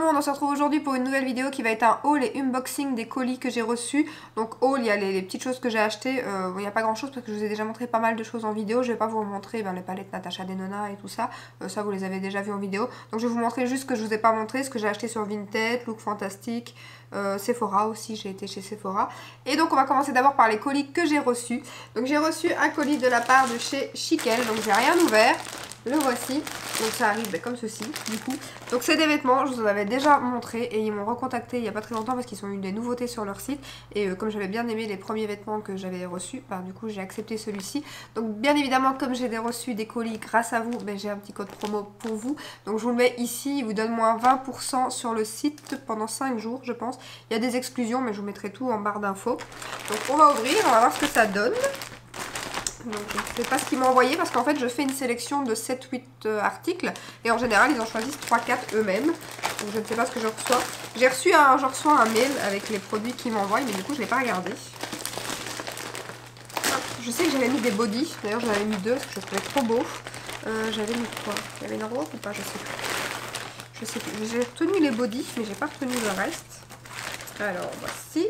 monde, on se retrouve aujourd'hui pour une nouvelle vidéo qui va être un haul et unboxing des colis que j'ai reçus. Donc haul, il y a les petites choses que j'ai achetées, il n'y a pas grand chose parce que je vous ai déjà montré pas mal de choses en vidéo. Je vais pas vous montrer les palettes Natasha Denona et tout ça, ça vous les avez déjà vu en vidéo. Donc je vais vous montrer juste ce que je vous ai pas montré, ce que j'ai acheté sur Vinted, Look Fantastic, Sephora aussi, j'ai été chez Sephora. Et donc on va commencer d'abord par les colis que j'ai reçus. Donc j'ai reçu un colis de la part de chez Chiquel, donc j'ai rien ouvert. Le voici, donc ça arrive comme ceci du coup. Donc c'est des vêtements, je vous en avais déjà montré et ils m'ont recontacté il n'y a pas très longtemps parce qu'ils ont eu des nouveautés sur leur site. Et comme j'avais bien aimé les premiers vêtements que j'avais reçus, du coup j'ai accepté celui-ci. Donc bien évidemment comme j'ai reçu des colis grâce à vous, j'ai un petit code promo pour vous. Donc je vous le mets ici, il vous donne moins 20% sur le site pendant 5 jours je pense. Il y a des exclusions mais je vous mettrai tout en barre d'infos. Donc on va ouvrir, on va voir ce que ça donne. Donc je ne sais pas ce qu'ils m'ont envoyé parce qu'en fait je fais une sélection de 7-8 articles et en général ils en choisissent 3-4 eux-mêmes. Donc je ne sais pas ce que je reçois. Je reçois un mail avec les produits qu'ils m'envoient mais du coup je ne l'ai pas regardé. Je sais que j'avais mis des bodys, d'ailleurs j'en avais mis 2 parce que je trouvais trop beau. J'avais mis quoi? Il y avait une robe ou pas? Je sais plus. Je sais plus. J'ai retenu les bodys mais j'ai pas retenu le reste. Alors voici.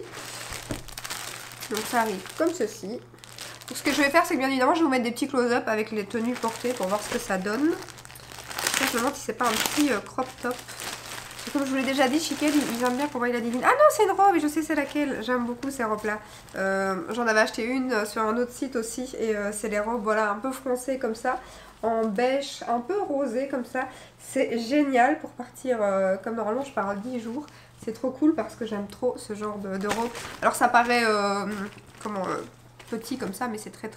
Donc ça arrive comme ceci. Donc, ce que je vais faire, c'est que bien évidemment, je vais vous mettre des petits close-up avec les tenues portées pour voir ce que ça donne. Je me demande si c'est pas un petit crop top. Et comme je vous l'ai déjà dit, Chiquel, ils aiment bien qu'on voie la divine. Ah non, c'est une robe et je sais c'est laquelle. J'aime beaucoup ces robes-là. J'en avais acheté une sur un autre site aussi. Et c'est les robes, voilà, un peu froncées comme ça. En beige, un peu rosé comme ça. C'est génial pour partir, comme normalement je pars 10 jours. C'est trop cool parce que j'aime trop ce genre de robe. Alors ça paraît, petit comme ça, mais c'est très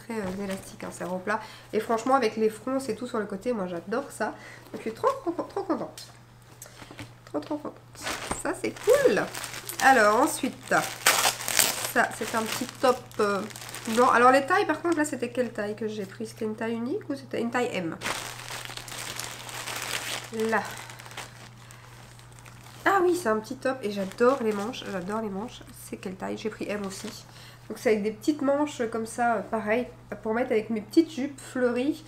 élastique ces robes là et franchement avec les fronces et tout sur le côté, moi j'adore ça, donc je suis trop contente, trop contente. Ça c'est cool. Alors ensuite ça c'est un petit top blanc. Alors les tailles par contre là, c'était quelle taille que j'ai pris? C'était une taille unique ou c'était une taille M? Là, ah oui, c'est un petit top et j'adore les manches, c'est quelle taille? J'ai pris M aussi. Donc c'est avec des petites manches comme ça, pareil, pour mettre avec mes petites jupes fleuries.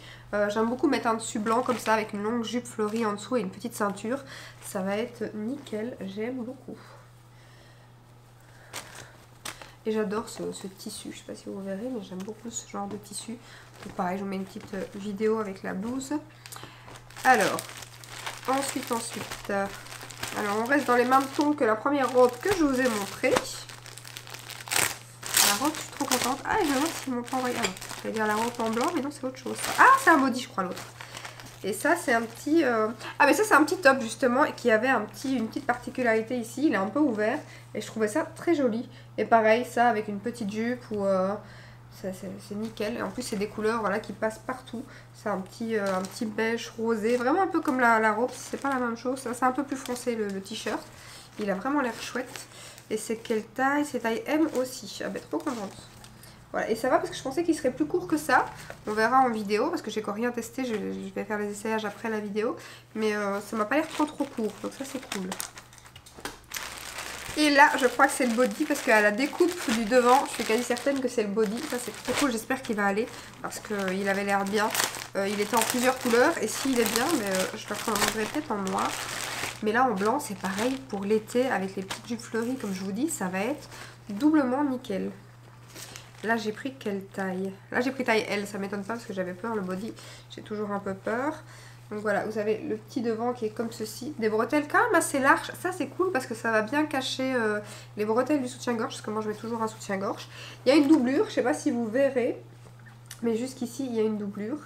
J'aime beaucoup mettre un dessus blanc comme ça, avec une longue jupe fleurie en dessous et une petite ceinture. Ça va être nickel, j'aime beaucoup. Et j'adore ce tissu, je sais pas si vous verrez, mais j'aime beaucoup ce genre de tissu. Donc pareil, je vous mets une petite vidéo avec la blouse. Alors, ensuite, alors on reste dans les mêmes tons que la première robe que je vous ai montrée. La robe, je suis trop contente. Ah, je me demande s'ils m'ont pas envoyé. Ah non, je vais dire la robe en blanc, mais non, c'est autre chose. Ah, c'est un body, je crois, l'autre. Et ça, c'est un petit... Ah, mais ça, c'est un petit top, justement, qui avait une petite particularité ici. Il est un peu ouvert. Et je trouvais ça très joli. Et pareil, ça, avec une petite jupe ou... c'est nickel. Et en plus, c'est des couleurs voilà, qui passent partout. C'est un petit beige rosé. Vraiment un peu comme la robe. C'est pas la même chose. C'est un peu plus foncé, le t-shirt. Il a vraiment l'air chouette. Et c'est quelle taille? C'est taille M aussi. Ah ben trop contente. Voilà, et ça va parce que je pensais qu'il serait plus court que ça. On verra en vidéo parce que j'ai encore rien testé. Je vais faire les essayages après la vidéo. Mais ça m'a pas l'air trop court. Donc ça c'est cool. Et là je crois que c'est le body parce qu'à la découpe du devant, je suis quasi certaine que c'est le body. Ça c'est trop cool, j'espère qu'il va aller. Parce qu'il avait l'air bien. Il était en plusieurs couleurs. Et s'il est bien, je le prendrai peut-être en noir. Mais là en blanc c'est pareil pour l'été avec les petites jupes fleuries comme je vous dis, ça va être doublement nickel. Là j'ai pris quelle taille? Là j'ai pris taille L, ça m'étonne pas parce que j'avais peur, le body j'ai toujours un peu peur. Donc voilà, vous avez le petit devant qui est comme ceci, des bretelles quand même assez larges, ça c'est cool parce que ça va bien cacher les bretelles du soutien-gorge parce que moi je mets toujours un soutien-gorge. Il y a une doublure, je sais pas si vous verrez, mais jusqu'ici il y a une doublure.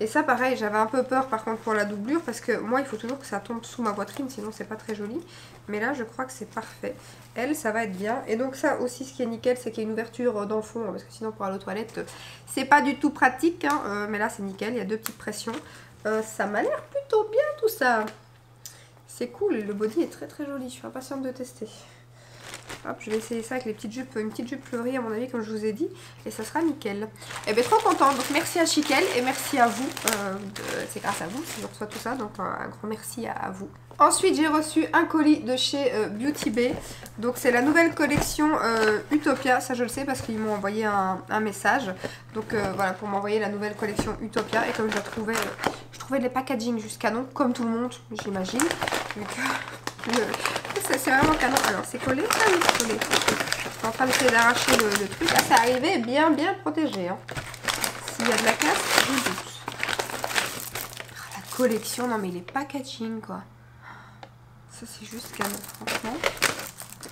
Et ça pareil, j'avais un peu peur par contre pour la doublure parce que moi il faut toujours que ça tombe sous ma poitrine sinon c'est pas très joli. Mais là je crois que c'est parfait. Elle, ça va être bien. Et donc ça aussi ce qui est nickel c'est qu'il y a une ouverture dans le fond parce que sinon pour aller aux toilettes c'est pas du tout pratique. Hein. Mais là c'est nickel, il y a 2 petites pressions. Ça m'a l'air plutôt bien tout ça. C'est cool, le body est très joli, je suis impatiente de tester. Hop, je vais essayer ça avec les petites jupes, une petite jupe fleurie à mon avis comme je vous ai dit. Et ça sera nickel. Et bien trop contente. Donc merci à Chiquel et merci à vous. C'est grâce à vous si je reçois tout ça. Donc un grand merci à vous. Ensuite j'ai reçu un colis de chez Beauty Bay. Donc c'est la nouvelle collection Utopia. Ça je le sais parce qu'ils m'ont envoyé un message. Donc voilà pour m'envoyer la nouvelle collection Utopia. Et comme je trouvais les packaging juste canon. Comme tout le monde j'imagine. Donc C'est vraiment canon. Alors, c'est collé? Ah oui, c'est collé. Je suis en train d'essayer d'arracher le truc. Ah, c'est arrivé bien protégé. Hein. S'il y a de la casse, je doute. Ah, la collection, non mais les packaging, quoi. Ça, c'est juste canon, franchement.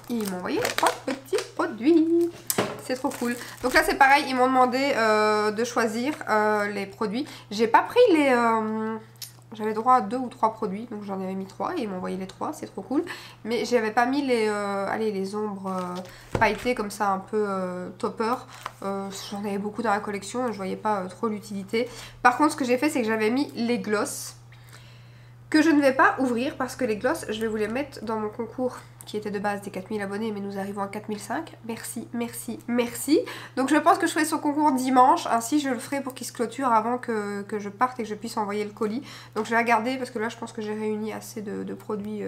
Ils m'ont envoyé 3 petits produits. C'est trop cool. Donc là, c'est pareil. Ils m'ont demandé de choisir les produits. J'ai pas pris les... J'avais droit à 2 ou 3 produits. Donc j'en avais mis 3 et ils m'ont envoyé les 3. C'est trop cool. Mais j'avais pas mis les, allez, les ombres pailletées comme ça, un peu topper. J'en avais beaucoup dans la collection. Je voyais pas trop l'utilité. Par contre, ce que j'ai fait, c'est que j'avais mis les glosses. Que je ne vais pas ouvrir parce que les glosses, je vais vous les mettre dans mon concours qui était de base des 4000 abonnés, mais nous arrivons à 4005. Merci, merci, merci. Donc je pense que je ferai son concours dimanche, ainsi je le ferai pour qu'il se clôture avant que je parte et que je puisse envoyer le colis. Donc je vais regarder parce que là je pense que j'ai réuni assez de produits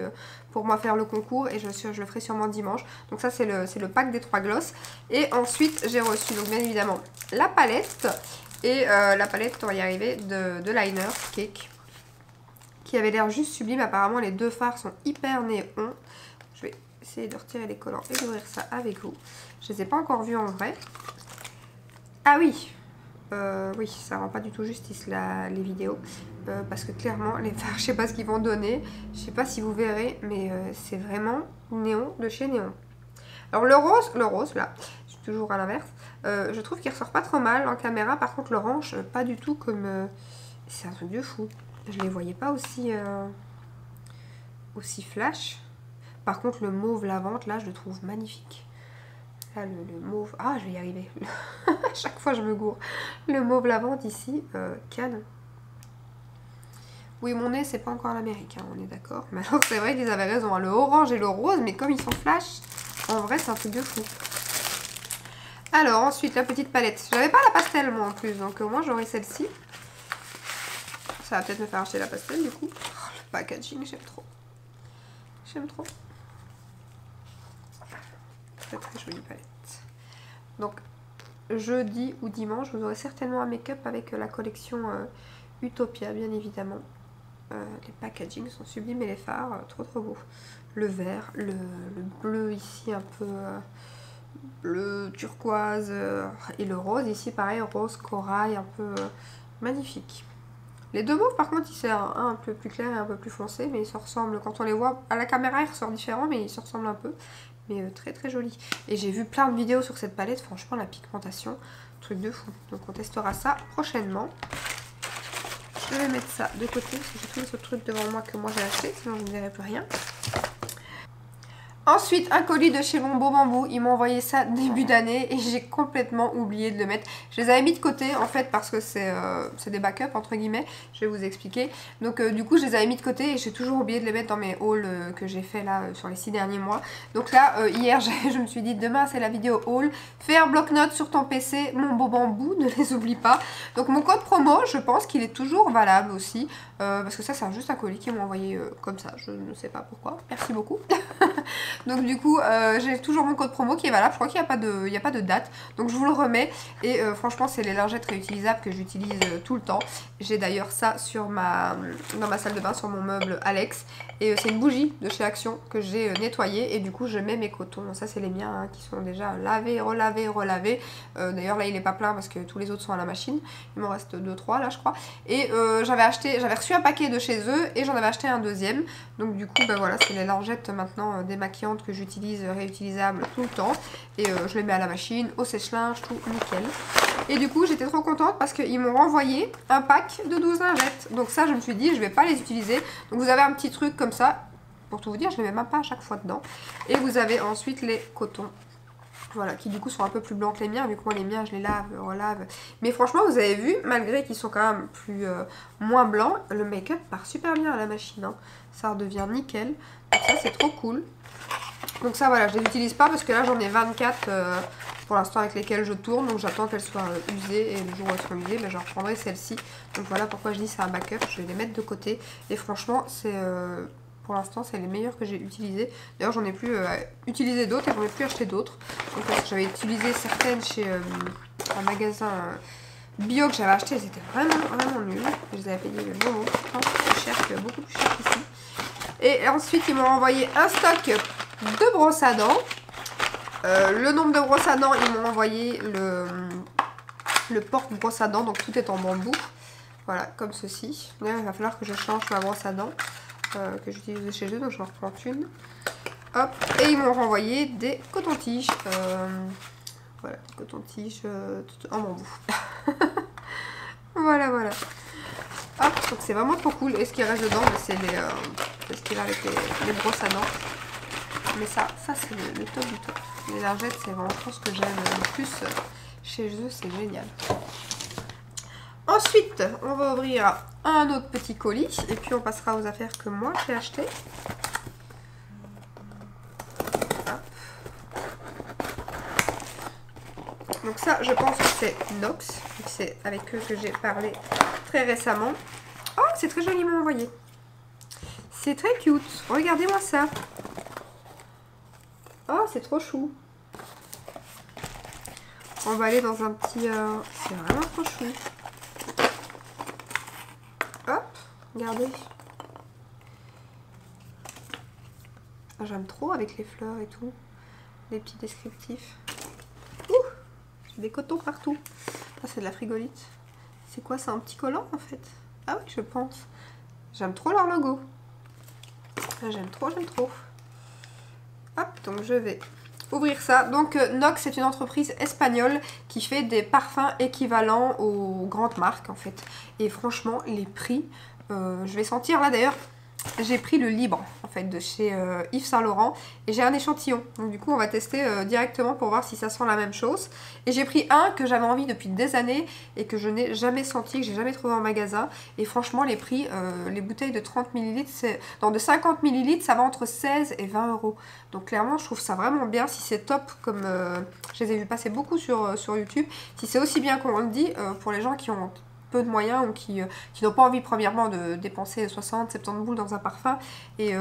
pour moi faire le concours et je le ferai sûrement dimanche. Donc ça c'est le pack des 3 glosses. Et ensuite j'ai reçu donc bien évidemment la palette et la palette, on va y arriver, de liner cake, qui avait l'air juste sublime. Apparemment les 2 fards sont hyper néons. Je vais essayer de retirer les collants et d'ouvrir ça avec vous. Je ne les ai pas encore vus en vrai. Ah oui, oui, ça rend pas du tout justice les vidéos. Parce que clairement les fards, je sais pas ce qu'ils vont donner. Je sais pas si vous verrez, mais c'est vraiment néon de chez néon. Alors le rose là, je suis toujours à l'inverse. Je trouve qu'il ressort pas trop mal en caméra. Par contre l'orange, pas du tout comme... c'est un truc de fou. Je les voyais pas aussi flash. Par contre le mauve lavande là je le trouve magnifique. Là le mauve, ah je vais y arriver. À chaque fois je me gourre. Le mauve lavande ici, canon. Oui mon nez c'est pas encore l'Amérique, hein, on est d'accord. Mais alors c'est vrai qu'ils avaient raison, hein, le orange et le rose, mais comme ils sont flash, en vrai c'est un truc de fou. Alors ensuite la petite palette. J'avais pas la pastel moi en plus, donc au moins j'aurai celle-ci. Ça va peut-être me faire acheter la pastel du coup. Oh, le packaging, j'aime trop. J'aime trop. Très très jolie palette. Donc jeudi ou dimanche, vous aurez certainement un make-up avec la collection Utopia, bien évidemment. Les packaging sont sublimes et les fards, trop trop beaux. Le vert, le bleu ici un peu bleu turquoise et le rose ici pareil, rose corail, un peu magnifique. Les 2 mauves par contre, c'est un peu plus clair et un peu plus foncé, mais ils se ressemblent. Quand on les voit à la caméra, ils ressortent différents, mais ils se ressemblent un peu. Mais très très joli. Et j'ai vu plein de vidéos sur cette palette, franchement la pigmentation, truc de fou. Donc on testera ça prochainement. Je vais mettre ça de côté, parce que j'ai tous les autres trucs devant moi que moi j'ai acheté, sinon je ne verrai plus rien. Ensuite, un colis de chez Mon Beau Bambou. Ils m'ont envoyé ça début d'année et j'ai complètement oublié de le mettre. Je les avais mis de côté en fait parce que c'est des backups entre guillemets. Je vais vous expliquer. Donc du coup, je les avais mis de côté et j'ai toujours oublié de les mettre dans mes hauls que j'ai fait là sur les 6 derniers mois. Donc là, hier, je me suis dit demain c'est la vidéo haul. Fais un bloc-notes sur ton PC, Mon Beau Bambou, ne les oublie pas. Donc mon code promo, je pense qu'il est toujours valable aussi. Parce que ça, c'est juste un colis qu'ils m'ont envoyé comme ça. Je ne sais pas pourquoi. Merci beaucoup. Donc du coup j'ai toujours mon code promo qui est valable. Je crois qu'il n'y a pas de date. Donc je vous le remets. Et franchement c'est les lingettes réutilisables que j'utilise tout le temps. J'ai d'ailleurs ça dans ma salle de bain sur mon meuble Alex. Et c'est une bougie de chez Action que j'ai nettoyée. Et du coup je mets mes cotons. Ça c'est les miens hein, qui sont déjà lavés, relavés. D'ailleurs là il n'est pas plein parce que tous les autres sont à la machine. Il m'en reste 2-3 là je crois. Et j'avais reçu un paquet de chez eux. Et j'en avais acheté un deuxième. Donc du coup ben voilà, c'est les lingettes maintenant démaquillantes que j'utilise réutilisables tout le temps. Et je les mets à la machine, au sèche-linge, tout nickel. Et du coup j'étais trop contente parce qu'ils m'ont renvoyé un pack de 12 lingettes. Donc ça je me suis dit je vais pas les utiliser. Donc vous avez un petit truc comme ça. Pour tout vous dire, je les mets même pas à chaque fois dedans. Et vous avez ensuite les cotons. Voilà, qui du coup sont un peu plus blancs que les miens, vu que moi les miens je les lave, relave. Mais franchement vous avez vu, malgré qu'ils sont quand même moins blancs, le make-up part super bien à la machine. Hein. Ça redevient nickel. Donc ça c'est trop cool. Donc ça voilà, je les utilise pas parce que là j'en ai 24 pour l'instant avec lesquelles je tourne. Donc j'attends qu'elles soient usées et le jour où elles seront usées, ben, je reprendrai celle-ci. Donc voilà pourquoi je dis c'est un backup, je vais les mettre de côté. Et franchement c'est... pour l'instant, c'est les meilleurs que j'ai utilisés. D'ailleurs, j'en ai plus utilisé d'autres et j'en ai plus acheté d'autres. Donc, j'avais utilisé certaines chez un magasin bio que j'avais acheté. Elles étaient vraiment, vraiment nulles. Je les avais payé le bon plus cher que beaucoup plus cher qu'ici. Et ensuite, ils m'ont envoyé un stock de brosses à dents. Le nombre de brosses à dents, ils m'ont envoyé le porte-brosse à dents. Donc tout est en bambou. Voilà, comme ceci. Là, il va falloir que je change ma brosse à dents que j'utilise chez eux. Donc je vais en reprendre une. Hop. Et ils m'ont renvoyé des cotons-tiges. Voilà, des cotons-tiges en bambou. Voilà, voilà. Hop, donc c'est vraiment trop cool. Et ce qui reste dedans, c'est ce qui va avec les brosses à dents. Mais ça c'est le top du top. Les lingettes, c'est vraiment ce que j'aime le plus chez eux, c'est génial. Ensuite, on va ouvrir un autre petit colis. Et puis on passera aux affaires que moi j'ai achetées. Donc ça, je pense que c'est Nox. C'est avec eux que j'ai parlé très récemment. Oh, c'est très joliment envoyé. C'est très cute. Regardez-moi ça. Oh, c'est trop chou. On va aller dans un petit... C'est vraiment trop chou. Hop, regardez. J'aime trop avec les fleurs et tout. Les petits descriptifs. Ouh, j'ai des cotons partout. Ah, c'est de la frigolite. C'est quoi? C'est un petit collant en fait. Ah oui, je pense. J'aime trop leur logo. J'aime trop, j'aime trop. Hop, donc je vais ouvrir ça. Donc Nox, c'est une entreprise espagnole qui fait des parfums équivalents aux grandes marques en fait. Et franchement, les prix, je vais sentir là d'ailleurs. J'ai pris le Libre en fait de chez Yves Saint Laurent et j'ai un échantillon. Donc du coup on va tester directement pour voir si ça sent la même chose. Et j'ai pris un que j'avais envie depuis des années et que je n'ai jamais senti, que j'ai jamais trouvé en magasin. Et franchement les prix, les bouteilles de 30 ml, non de 50 ml ça va entre 16 et 20 euros. Donc clairement je trouve ça vraiment bien. Si c'est top comme je les ai vu passer beaucoup sur YouTube, si c'est aussi bien qu'on le dit pour les gens qui ont peu de moyens ou qui n'ont pas envie premièrement de dépenser 60-70 boules dans un parfum et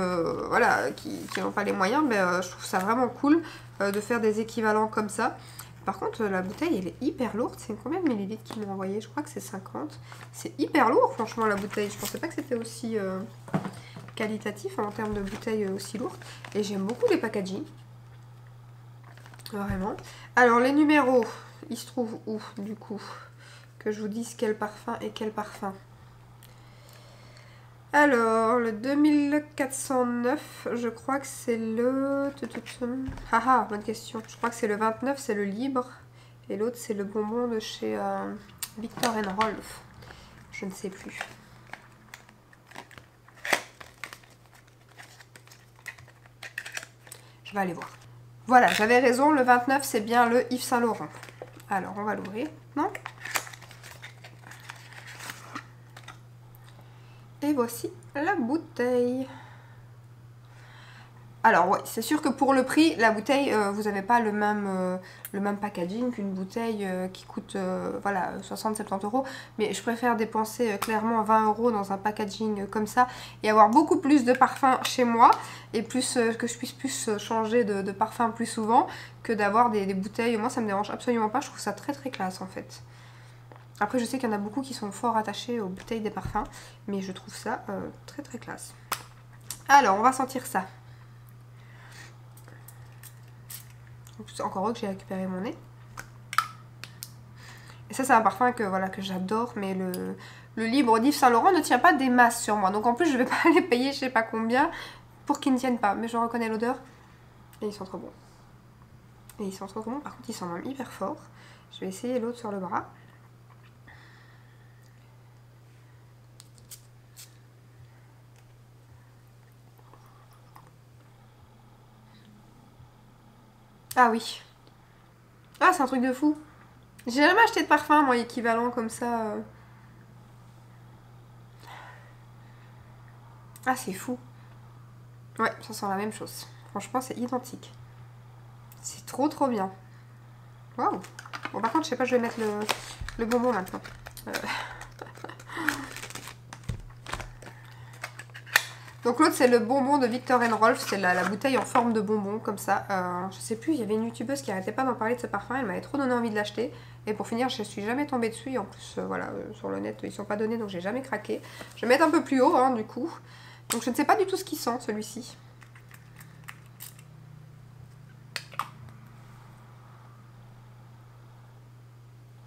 voilà, qui n'ont pas les moyens, mais je trouve ça vraiment cool de faire des équivalents comme ça. Par contre la bouteille elle est hyper lourde. C'est combien de millilitres qu'ils m'ont envoyé? Je crois que c'est 50. C'est hyper lourd franchement la bouteille. Je pensais pas que c'était aussi qualitatif en termes de bouteille aussi lourde. Et j'aime beaucoup les packaging. Vraiment. Alors les numéros, ils se trouvent où du coup? Que je vous dise quel parfum et quel parfum. Alors, le 2409, je crois que c'est le... Haha, bonne question. Je crois que c'est le 29, c'est le Libre. Et l'autre, c'est le bonbon de chez Viktor & Rolf. Je ne sais plus. Je vais aller voir. Voilà, j'avais raison, le 29, c'est bien le Yves Saint Laurent. Alors, on va l'ouvrir. Non ? Et voici la bouteille. Alors ouais, c'est sûr que pour le prix, la bouteille, vous n'avez pas le même packaging qu'une bouteille qui coûte voilà, 60-70 euros. Mais je préfère dépenser clairement 20 euros dans un packaging comme ça et avoir beaucoup plus de parfums chez moi et plus que je puisse plus changer de parfum plus souvent que d'avoir des bouteilles. Moi ça me dérange absolument pas, je trouve ça très très classe en fait. Après je sais qu'il y en a beaucoup qui sont fort attachés aux bouteilles des parfums, mais je trouve ça très très classe. Alors on va sentir ça. Encore heureux que j'ai récupéré mon nez. Et ça c'est un parfum que, voilà, que j'adore, mais le Libre d'Yves Saint Laurent ne tient pas des masses sur moi. Donc en plus je vais pas les payer je sais pas combien pour qu'ils ne tiennent pas. Mais je reconnais l'odeur et ils sont trop bons. Et ils sont trop bons, par contre ils sont même hyper forts. Je vais essayer l'autre sur le bras. Ah oui. Ah, c'est un truc de fou. J'ai jamais acheté de parfum, moi, équivalent comme ça. Ah, c'est fou. Ouais, ça sent la même chose. Franchement, c'est identique. C'est trop trop bien. Waouh. Bon, par contre, je sais pas, je vais mettre le bonbon maintenant. Donc l'autre c'est le bonbon de Viktor & Rolf, c'est la bouteille en forme de bonbon comme ça. Je sais plus, il y avait une youtubeuse qui arrêtait pas d'en parler de ce parfum, elle m'avait trop donné envie de l'acheter. Et pour finir, je suis jamais tombée dessus, en plus voilà, sur le net ils sont pas donnés donc j'ai jamais craqué. Je vais mettre un peu plus haut hein, du coup, Donc je ne sais pas du tout ce qu'il sent celui-ci.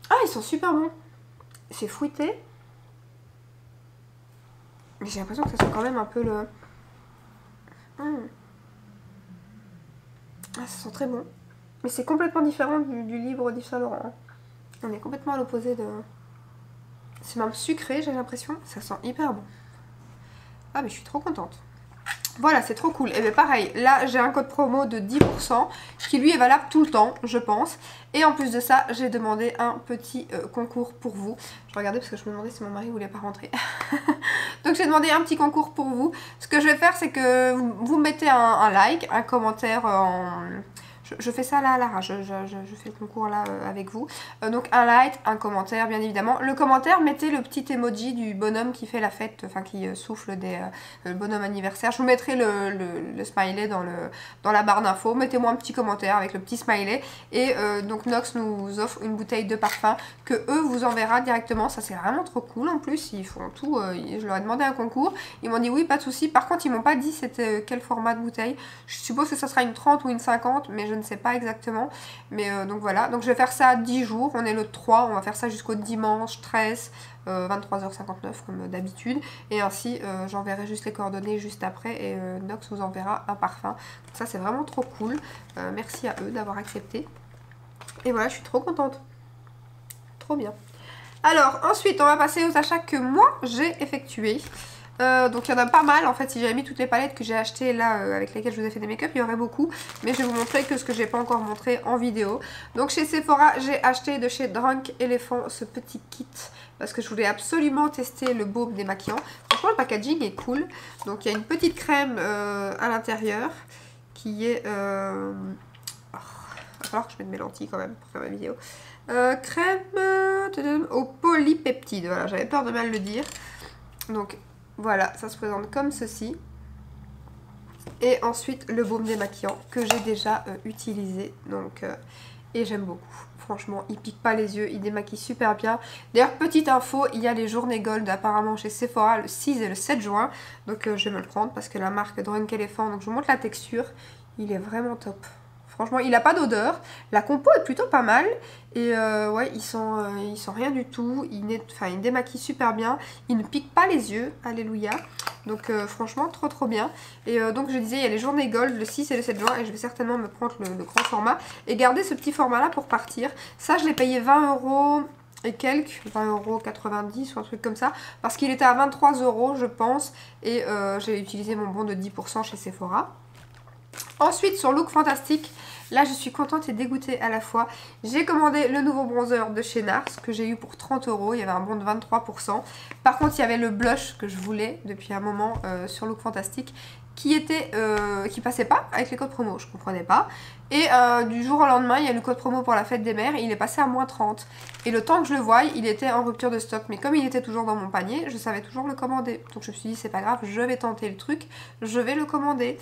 Ah, ils sont super bons. C'est fruité. Mais j'ai l'impression que ça sent quand même un peu le... Ah, ça sent très bon. Mais c'est complètement différent du livre d'Yves Saint Laurent. On est complètement à l'opposé de... C'est même sucré, j'ai l'impression. Ça sent hyper bon. Ah, mais je suis trop contente. Voilà, c'est trop cool. Et bien pareil, là j'ai un code promo de 10% qui lui est valable tout le temps, je pense. Et en plus de ça, j'ai demandé un petit concours pour vous. Je regardais parce que je me demandais si mon mari voulait pas rentrer. Donc j'ai demandé un petit concours pour vous. Ce que je vais faire, c'est que vous mettez un like, un commentaire en... Je fais ça là à l'arrache, je fais le concours là avec vous. Donc un like, un commentaire bien évidemment. Le commentaire, mettez le petit emoji du bonhomme qui fait la fête, enfin qui souffle le bonhomme anniversaire. Je vous mettrai le smiley dans la barre d'infos. Mettez-moi un petit commentaire avec le petit smiley. Et donc Nox nous offre une bouteille de parfum que eux vous enverra directement. Ça c'est vraiment trop cool en plus, ils font tout. Je leur ai demandé un concours, ils m'ont dit oui pas de souci. Par contre ils m'ont pas dit c'était quel format de bouteille. Je suppose que ça sera une 30 ou une 50 mais je ne sais pas exactement, mais donc voilà, donc je vais faire ça 10 jours, on est le 3, on va faire ça jusqu'au dimanche 13, 23h59 comme d'habitude, et ainsi j'enverrai juste les coordonnées juste après, et Nox vous enverra un parfum. Ça c'est vraiment trop cool, merci à eux d'avoir accepté, et voilà, je suis trop contente, trop bien. Alors ensuite on va passer aux achats que moi j'ai effectués. Donc il y en a pas mal en fait. Si j'avais mis toutes les palettes que j'ai achetées là avec lesquelles je vous ai fait des make-up, il y aurait beaucoup, mais je vais vous montrer que ce que j'ai pas encore montré en vidéo. Donc chez Sephora j'ai acheté de chez Drunk Elephant ce petit kit parce que je voulais absolument tester le baume démaquillant. Franchement le packaging est cool. Donc il y a une petite crème à l'intérieur qui est... il va falloir que je mette mes lentilles quand même pour faire ma vidéo. Crème au polypeptide, voilà, j'avais peur de mal le dire. Donc voilà, ça se présente comme ceci. Et ensuite le baume démaquillant que j'ai déjà utilisé. Donc, et j'aime beaucoup. Franchement, il pique pas les yeux, il démaquille super bien. D'ailleurs, petite info, il y a les journées gold apparemment chez Sephora le 6 et le 7 juin. Donc je vais me le prendre parce que la marque Drunk Elephant, donc je vous montre la texture, il est vraiment top. Franchement, il n'a pas d'odeur. La compo est plutôt pas mal. Et ouais, il sent rien du tout. Il démaquille super bien. Il ne pique pas les yeux. Alléluia. Donc franchement, trop trop bien. Et donc je disais, il y a les journées gold le 6 et le 7 juin. Et je vais certainement me prendre le grand format. Et garder ce petit format là pour partir. Ça, je l'ai payé 20 € et quelques, 20,90 € ou un truc comme ça. Parce qu'il était à 23 € je pense. Et j'ai utilisé mon bon de 10% chez Sephora. Ensuite sur Look Fantastic, là je suis contente et dégoûtée à la fois. J'ai commandé le nouveau bronzer de chez Nars que j'ai eu pour 30 €, il y avait un bon de 23%. Par contre il y avait le blush que je voulais depuis un moment sur Look Fantastic qui passait pas avec les codes promo, je comprenais pas. Et du jour au lendemain il y a le code promo pour la fête des mères, il est passé à moins 30. Et le temps que je le voie, il était en rupture de stock. Mais comme il était toujours dans mon panier, je savais toujours le commander. Donc je me suis dit c'est pas grave, je vais tenter le truc, je vais le commander.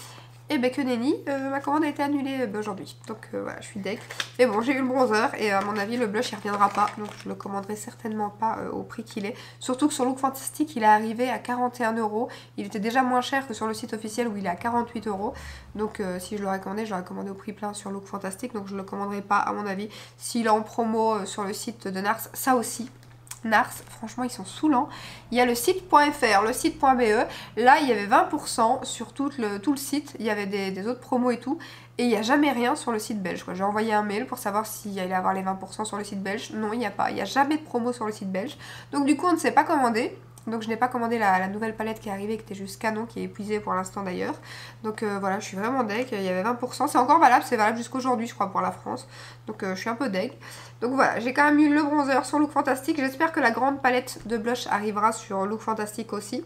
Et ben que nenni, ma commande a été annulée aujourd'hui. Donc voilà, je suis deg. Mais bon, j'ai eu le bronzer et à mon avis le blush il reviendra pas. Donc je le commanderai certainement pas au prix qu'il est. Surtout que sur Look Fantastic il est arrivé à 41 €. Il était déjà moins cher que sur le site officiel où il est à 48 €. Donc si je l'aurais commandé au prix plein sur Look Fantastic. Donc je le commanderai pas à mon avis. S'il est en promo sur le site de Nars, ça aussi. Nars, franchement ils sont saoulants. Il y a le site.fr, le site.be, là il y avait 20% sur tout le site, il y avait des autres promos et tout, et il n'y a jamais rien sur le site belge. J'ai envoyé un mail pour savoir s'il allait avoir les 20% sur le site belge, non il n'y a pas, il n'y a jamais de promo sur le site belge, donc du coup on ne s'est pas commandé. Donc je n'ai pas commandé la nouvelle palette qui est arrivée, qui était juste canon, qui est épuisée pour l'instant d'ailleurs. Donc voilà, je suis vraiment deg, il y avait 20%, c'est encore valable, c'est valable jusqu'aujourd'hui je crois pour la France. Donc je suis un peu deg. Donc voilà, j'ai quand même eu le bronzer sur Look Fantastic, j'espère que la grande palette de blush arrivera sur Look Fantastic aussi.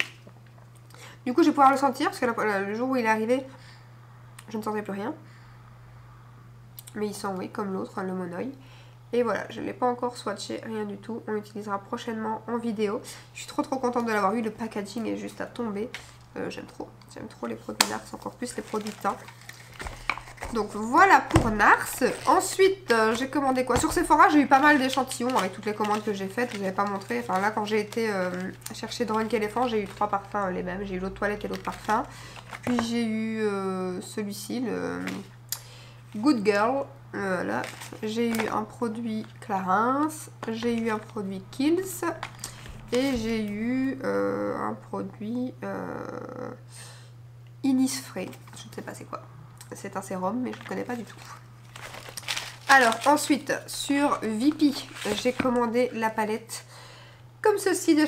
Du coup je vais pouvoir le sentir, parce que le jour où il est arrivé, je ne sentais plus rien. Mais il sent oui, comme l'autre, le Monoï. Et voilà, je ne l'ai pas encore swatché, rien du tout. On l'utilisera prochainement en vidéo. Je suis trop contente de l'avoir eu. Le packaging est juste à tomber. J'aime trop les produits Nars, encore plus les produits teint. Donc voilà pour Nars. Ensuite, j'ai commandé quoi? Sur Sephora, j'ai eu pas mal d'échantillons avec toutes les commandes que j'ai faites. Je vous avais pas montré. Enfin là, quand j'ai été chercher Drunk Elephant, j'ai eu 3 parfums les mêmes. J'ai eu l'eau de toilette et l'eau de parfum. Puis j'ai eu celui-ci, le Good Girl. Voilà. J'ai eu un produit Clarins. J'ai eu un produit Kills. Et j'ai eu un produit Innisfree. Je ne sais pas c'est quoi. C'est un sérum, mais je ne connais pas du tout. Alors, ensuite, sur VP, j'ai commandé la palette comme ceci de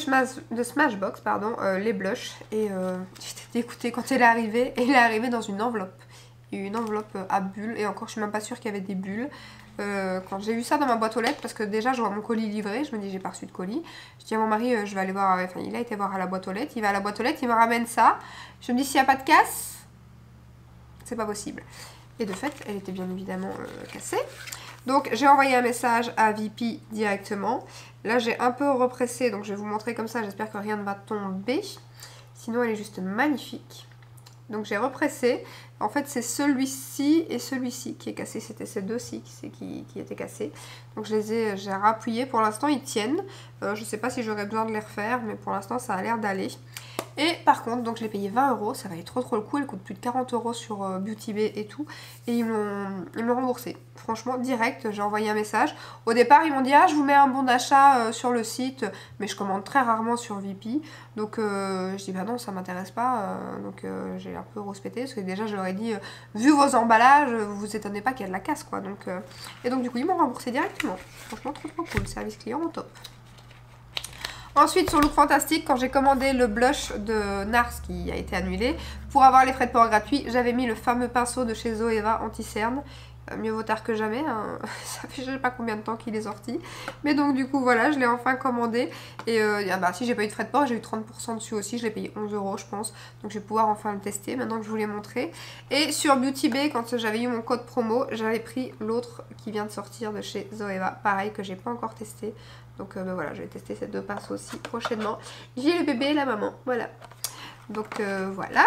Smashbox, pardon, les blushs. Et j'étais dégoûtée quand elle est arrivée. Et elle est arrivée dans une enveloppe. Il y a eu une enveloppe à bulles. Et encore, je suis même pas sûre qu'il y avait des bulles. Quand j'ai vu ça dans ma boîte aux lettres, parce que déjà je vois mon colis livré, je me dis j'ai pas reçu de colis. Je dis à mon mari, je vais aller voir, enfin il a été voir à la boîte aux lettres. Il va à la boîte aux lettres, il me ramène ça. Je me dis s'il n'y a pas de casse, c'est pas possible. Et de fait, elle était bien évidemment cassée. Donc j'ai envoyé un message à VP directement. Là j'ai un peu repressé, donc je vais vous montrer comme ça, j'espère que rien ne va tomber. Sinon elle est juste magnifique. Donc j'ai repressé. En fait c'est celui-ci et celui-ci qui est cassé. C'était ces deux-ci qui étaient cassés. Donc j'ai rappuyé. Pour l'instant ils tiennent. Je ne sais pas si j'aurais besoin de les refaire, mais pour l'instant ça a l'air d'aller. Et par contre, donc je l'ai payé 20 €, ça valait trop le coup, elle coûte plus de 40 € sur Beauty Bay et tout. Et ils m'ont remboursé. Franchement, direct, j'ai envoyé un message. Au départ, ils m'ont dit, ah, je vous mets un bon d'achat sur le site, mais je commande très rarement sur VP. Donc je dis, bah non, ça m'intéresse pas. Donc j'ai un peu respecté, parce que déjà, je leur ai dit, vu vos emballages, vous vous étonnez pas qu'il y a de la casse, quoi. Donc, et donc du coup, ils m'ont remboursé directement. Franchement, trop cool, service client au top. Ensuite, sur Look Fantastique, quand j'ai commandé le blush de Nars qui a été annulé, pour avoir les frais de port gratuits, j'avais mis le fameux pinceau de chez Zoeva anti-cerne. Mieux vaut tard que jamais, hein. Ça fait je sais pas combien de temps qu'il est sorti. Mais donc du coup voilà, je l'ai enfin commandé. Et bah, si j'ai pas eu de frais de port, j'ai eu 30% dessus aussi, je l'ai payé 11 € je pense. Donc je vais pouvoir enfin le tester maintenant que je vous l'ai montré. Et sur Beauty Bay, quand j'avais eu mon code promo, j'avais pris l'autre qui vient de sortir de chez Zoeva. Pareil que j'ai pas encore testé. Donc bah, voilà, je vais tester ces deux pinceaux aussi prochainement. J'ai le bébé et la maman, voilà. Donc voilà.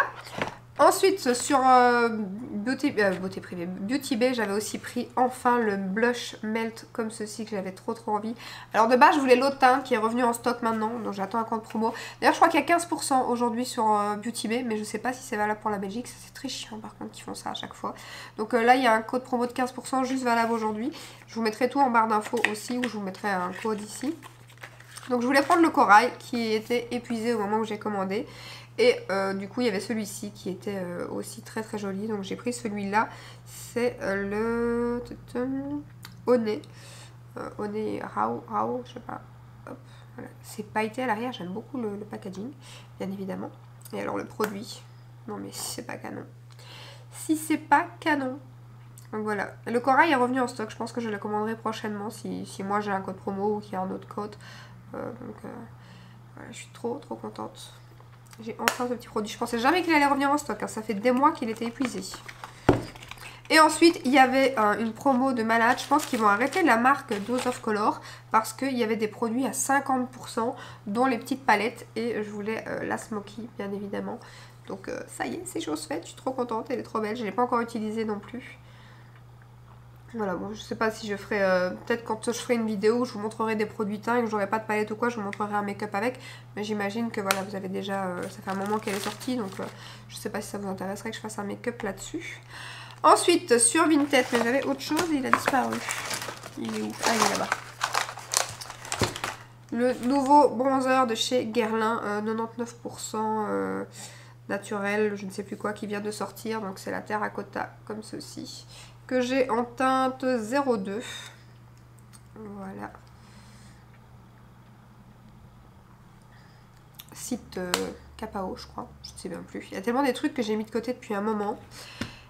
Ensuite, sur Beauty Bay, j'avais aussi pris enfin le blush melt comme ceci que j'avais trop envie. Alors de base, je voulais l'eau de teint qui est revenu en stock maintenant, donc j'attends un compte promo. D'ailleurs, je crois qu'il y a 15% aujourd'hui sur Beauty Bay, mais je sais pas si c'est valable pour la Belgique. C'est très chiant par contre qu'ils font ça à chaque fois. Donc là, il y a un code promo de 15% juste valable aujourd'hui. Je vous mettrai tout en barre d'infos aussi, ou je vous mettrai un code ici. Donc je voulais prendre le corail qui était épuisé au moment où j'ai commandé. Et du coup il y avait celui-ci qui était aussi très joli. Donc j'ai pris celui-là. C'est le Honey. Honey Rao, je sais pas. Voilà. C'est pailleté à l'arrière, j'aime beaucoup le packaging, bien évidemment. Et alors le produit. Non mais si c'est pas canon. Si c'est pas canon. Donc voilà. Le corail est revenu en stock. Je pense que je le commanderai prochainement si moi j'ai un code promo ou qu'il y a un autre code. Voilà, je suis trop contente. J'ai enfin ce petit produit. Je pensais jamais qu'il allait revenir en stock. Hein. Ça fait des mois qu'il était épuisé. Et ensuite, il y avait une promo de malade. Je pense qu'ils vont arrêter la marque Dose of Color parce qu'il y avait des produits à 50%, dont les petites palettes. Et je voulais la Smoky, bien évidemment. Donc ça y est, c'est chose faite. Je suis trop contente. Elle est trop belle. Je ne l'ai pas encore utilisée non plus. Voilà, bon, je sais pas si je ferai, peut-être quand je ferai une vidéo où je vous montrerai des produits teints et que j'aurai pas de palette ou quoi, je vous montrerai un make-up avec. Mais j'imagine que voilà, vous avez déjà, ça fait un moment qu'elle est sortie, donc je sais pas si ça vous intéresserait que je fasse un make-up là-dessus. Ensuite, sur Vinted, mais j'avais autre chose et il a disparu. Il est où? Ah, il est là-bas. Le nouveau bronzer de chez Guerlain, 99% naturel, je ne sais plus quoi, qui vient de sortir. Donc c'est la terracotta, comme ceci. Que j'ai en teinte 02. Voilà. Site Capao, je crois. Je ne sais même plus. Il y a tellement des trucs que j'ai mis de côté depuis un moment.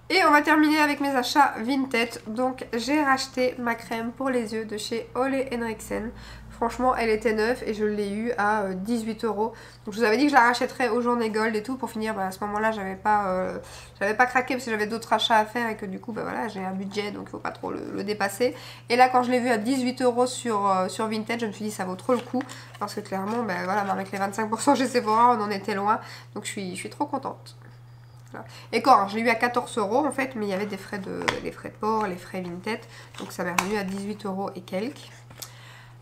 Et on va terminer avec mes achats Vinted. Donc j'ai racheté ma crème pour les yeux de chez Ole Henriksen. Franchement, elle était neuve et je l'ai eu à 18 €. Donc je vous avais dit que je la rachèterais aux journées gold et tout. Pour finir, bah, à ce moment-là, j'avais pas craqué parce que j'avais d'autres achats à faire et que du coup, bah, voilà, j'ai un budget donc il faut pas trop le dépasser. Et là, quand je l'ai vu à 18 € sur Vinted, je me suis dit ça vaut trop le coup. Parce que clairement, bah, voilà, avec les 25% chez Sephora, on en était loin. Donc je suis trop contente. Voilà. Et quand je l'ai eu à 14 € en fait, mais il y avait les frais de port, les frais Vinted, donc ça m'est revenu à 18 € et quelques.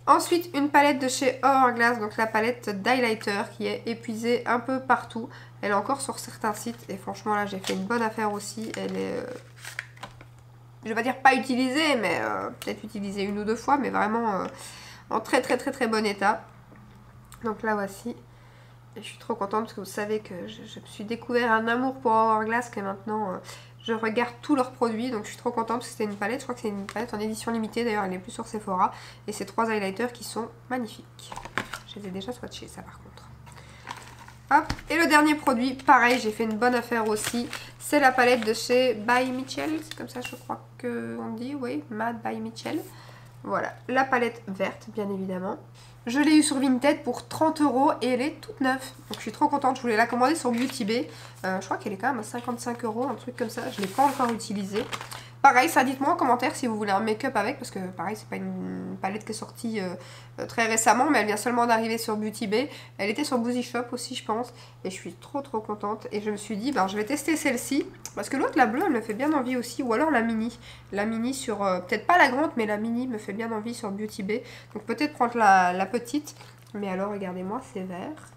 Ensuite, une palette de chez Hourglass, donc la palette d'highlighter qui est épuisée un peu partout. Elle est encore sur certains sites et franchement là j'ai fait une bonne affaire aussi. Elle est, je vais pas dire pas utilisée, mais peut-être utilisée une ou deux fois, mais vraiment en très bon état. Donc là voici. Et je suis trop contente parce que vous savez que je me suis découvert un amour pour Hourglass que maintenant je regarde tous leurs produits. Donc je suis trop contente parce que c'était une palette, je crois que c'est une palette en édition limitée, d'ailleurs elle n'est plus sur Sephora. Et c'est 3 highlighters qui sont magnifiques. Je les ai déjà swatchés ça par contre. Hop. Et le dernier produit, pareil, j'ai fait une bonne affaire aussi. C'est la palette de chez By Mitchell, c'est comme ça je crois qu'on dit, oui, Mad by Mitchell. Voilà, la palette verte bien évidemment. Je l'ai eu sur Vinted pour 30 € et elle est toute neuve. Donc je suis trop contente, je voulais la commander sur Beauty Bay. Je crois qu'elle est quand même à 55 €, un truc comme ça. Je ne l'ai pas encore utilisée. Pareil, ça dites-moi en commentaire si vous voulez un make-up avec. Parce que pareil, c'est pas une palette qui est sortie très récemment. Mais elle vient seulement d'arriver sur Beauty Bay. Elle était sur Boozy Shop aussi je pense. Et je suis trop contente. Et je me suis dit, ben, je vais tester celle-ci. Parce que l'autre, la bleue, elle me fait bien envie aussi. Ou alors la mini. La mini sur, peut-être pas la grande, mais la mini me fait bien envie sur Beauty Bay. Donc peut-être prendre la petite. Mais alors, regardez-moi, c'est vert.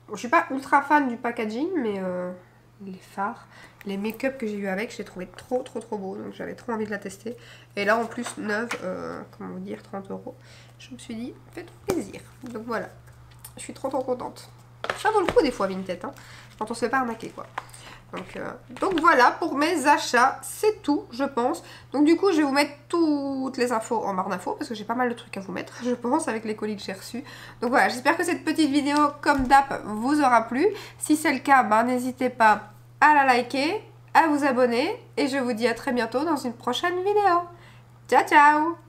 Bon, je suis pas ultra fan du packaging, mais les fards, les make-up que j'ai eu avec, je l'ai trouvé trop beau. Donc j'avais trop envie de la tester. Et là, en plus, neuve, comment vous dire, 30 €. Je me suis dit, faites plaisir. Donc voilà, je suis trop contente. Ça vaut le coup des fois Vinted, hein, quand on se fait pas arnaquer quoi. Donc voilà pour mes achats, c'est tout je pense. Donc du coup je vais vous mettre toutes les infos en barre d'infos parce que j'ai pas mal de trucs à vous mettre je pense avec les colis que j'ai reçus. Donc voilà, j'espère que cette petite vidéo comme d'hab vous aura plu. Si c'est le cas, ben, n'hésitez pas à la liker, à vous abonner et je vous dis à très bientôt dans une prochaine vidéo. Ciao ciao!